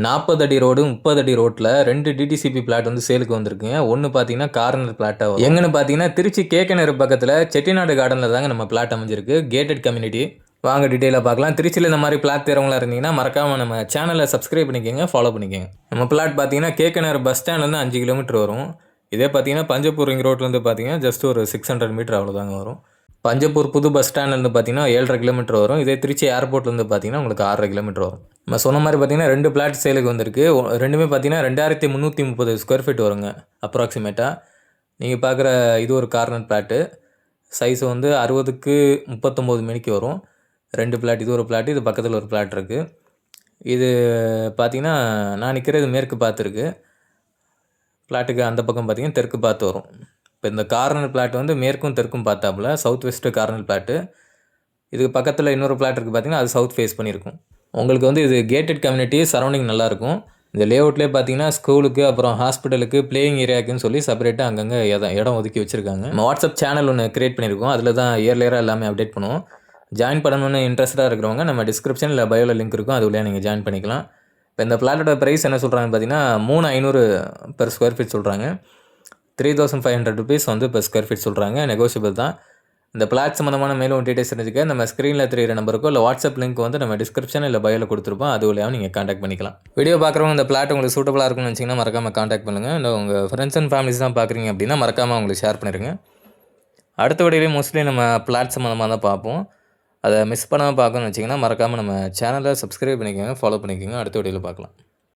40 அடி ரோடு 30 அடி ரோட்டில் 2 டிடிசிபி பிளாட் வந்து சேலுக்கு வந்திருக்குங்க. ஒன்று பார்த்தீங்கன்னா கார்னர் பிளாட்டாக வரும். எங்கன்னு பார்த்தீங்கன்னா திருச்சி கேகேநகர் பக்கத்தில் செட்டிநாடு கார்டனில் தாங்க நம்ம பிளாட் அமைஞ்சிருக்கு. Gated community. வாங்க டீட்டெயிலாக பார்க்கலாம். திருச்சியில் இந்த மாதிரி பிளாட் தேர்வங்களாக இருந்தீங்கன்னா மறக்காமல் நம்ம சேனலை சப்ஸ்கிரைப் பண்ணிக்கோங்க, ஃபாலோ பண்ணிக்கோங்க. நம்ம பிளாட் பார்த்தீங்கன்னா கேகேநகர் பஸ் ஸ்டாண்ட்லேருந்து 5 கிலோமீட்டர் வரும். இதே பார்த்தீங்கன்னா பஞ்சப்பூர் ரிங் ரோட்லேருந்து பார்த்தீங்கன்னா ஜஸ்ட் ஒரு 600 மீட்டர் அவ்வளோதாங்க வரும். பஞ்சப்பூர் புது பஸ் ஸ்டாண்ட்லேருந்து பார்த்தீங்கன்னா 7.5 கிலோமீட்டர் வரும். இதே திருச்சி ஏர்போர்ட்லேருந்து பார்த்தீங்கன்னா உங்களுக்கு 6.5 கிலோமீட்டர் வரும். நம்ம சொன்ன மாதிரி பார்த்தீங்கன்னா 2 பிளாட் சேலுக்கு வந்திருக்கு. ரெண்டுமே பார்த்தீங்கன்னா 2330 ஸ்கொயர் ஃபீட் வருங்க அப்ராக்சிமேட்டாக. நீங்கள் பார்க்குற இது ஒரு கார்னர் பிளாட்டு. சைஸ் வந்து 60க்கு 39 மினிக்கு வரும். 2 பிளாட், இது ஒரு பிளாட்டு, இது பக்கத்தில் ஒரு பிளாட் இருக்குது. இது பார்த்தீங்கன்னா நான் நிற்கிறது மேற்கு பார்த்துருக்கு. பிளாட்டுக்கு அந்த பக்கம் பார்த்தீங்கன்னா தெற்கு பார்த்து வரும். இப்போ இந்த கார்னர் பிளாட் வந்து மேற்கும் தெற்கும் பார்த்தாப்புல சவுத் வெஸ்ட்டு கார்னர் பிளாட்டு. இதுக்கு பக்கத்தில் இன்னொரு பிளாட் இருக்குது பார்த்தீங்கன்னா அது சவுத் ஃபேஸ் பண்ணியிருக்கும். உங்களுக்கு வந்து இது கேட்டட் கம்யூனிட்டி, சரௌண்டிங் நல்லாயிருக்கும். இந்த லேஅவுட்லேயே பார்த்தீங்கன்னா ஸ்கூலுக்கு அப்புறம் ஹாஸ்பிட்டலுக்கு பிளேயிங் ஏரியாவுக்குன்னு சொல்லி செப்பரேட்டாக அங்கங்கே இடம் ஒதுக்கி வச்சுருக்காங்க. நம்ம வாட்ஸ்அப் சேனல் ஒன்று க்ரியேட் பண்ணியிருக்கோம். அதில் தான் இயர்லியராக எல்லாமே அப்டேட் பண்ணுவோம். ஜாயின் பண்ணணும்னு இன்ட்ரெஸ்ட்டாக இருக்கிறவங்க நம்ம டிஸ்கிரிப்ஷன் இல்லை பயோவில் லிங்க் இருக்கும், அது வழியாக நீங்கள் ஜாயின் பண்ணிக்கலாம். இப்போ இந்த பிளாட்டோட ப்ரைஸ் என்ன சொல்கிறாங்கன்னு பார்த்தீங்கன்னா 3500 பெர் ஸ்கொயர் ஃபீட் சொல்கிறாங்க. 3500 ருபீஸ் வந்து பெர் ஸ்கொயர் ஃபீட் சொல்கிறாங்க. நெகோஷியபிள் தான். இந்த பிளாட் சம்மந்தமான மேலும் டீடைல்ஸ் தெரிஞ்சுக்க நம்ம ஸ்க்ரீனில் தெரியிற நம்பருக்கோ இல்லை வாட்ஸ்அப் லிங்க் வந்து நம்ம டிஸ்கிரிப்ஷன் இல்லை பயோவில் கொடுத்துருப்போம், அது வழியாக நீங்கள் காண்டாக்ட் பண்ணிக்கலாம். வீடியோ பார்க்குறவங்க இந்த பிளாட் உங்களுக்கு சூட்டபுளாக இருக்கும்னு நினச்சிங்கன்னா மறக்காமல் காண்டாக்ட் பண்ணுங்கள். இல்லை உங்கள் ஃப்ரெண்ட்ஸ் அண்ட் ஃபேமிலிஸ் தான் பார்க்குறீங்க அப்படின்னா மறக்காமல் உங்களுக்கு ஷேர் பண்ணிடுங்க. அடுத்த வீடியோலேயே மோஸ்ட்லி நம்ம பிளாட் சம்மந்தமாக தான் பார்ப்போம். அதை மிஸ் பண்ணாமல் பார்க்கணும்னு வச்சிங்கன்னா மறக்காமல் நம்ம சேனலை சப்ஸ்கிரைப் பண்ணிக்கோங்க, ஃபாலோ பண்ணிக்கோங்க. அடுத்த வீடியோவில் பார்க்கலாம்.